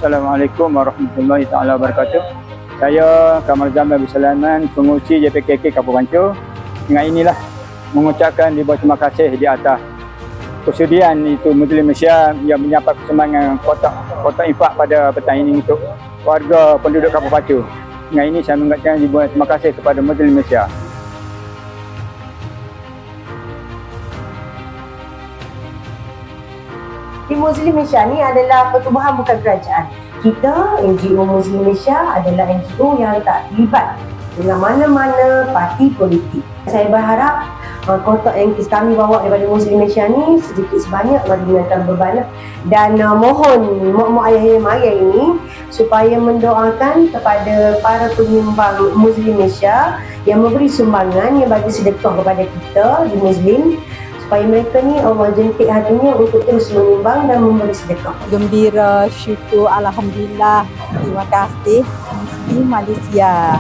Assalamualaikum warahmatullahi taala wabarakatuh. Saya Kamal Zaman bin Sulaiman, pengurusi JPKK Kampung Pancur. Dengan inilah mengucapkan ribuan terima kasih di atas persudian itu Muslim Malaysia yang menyampaikan persembahan kotak infak pada petang ini untuk warga penduduk Kampung Pancur. Dengan ini saya mengucapkan ribuan terima kasih kepada Muslim Malaysia. Di Muslim Malaysia ni adalah pertubuhan bukan kerajaan. Kita, NGO Muslim Malaysia adalah NGO yang tak terlibat dengan mana-mana parti politik. Saya berharap kotak yang kami bawa daripada Muslim Malaysia ni sedikit sebanyak meringankan beban dan mohon mak-mak ayah-ayah ini supaya mendoakan kepada para penyumbang Muslim Malaysia yang memberi sumbangan, yang bagi sedekah kepada kita di Muslim, supaya mereka ni Allah jentik hatinya untuk terus menyumbang dan memberi sedekah. Gembira, syukur, alhamdulillah. Terima kasih Muslim Malaysia.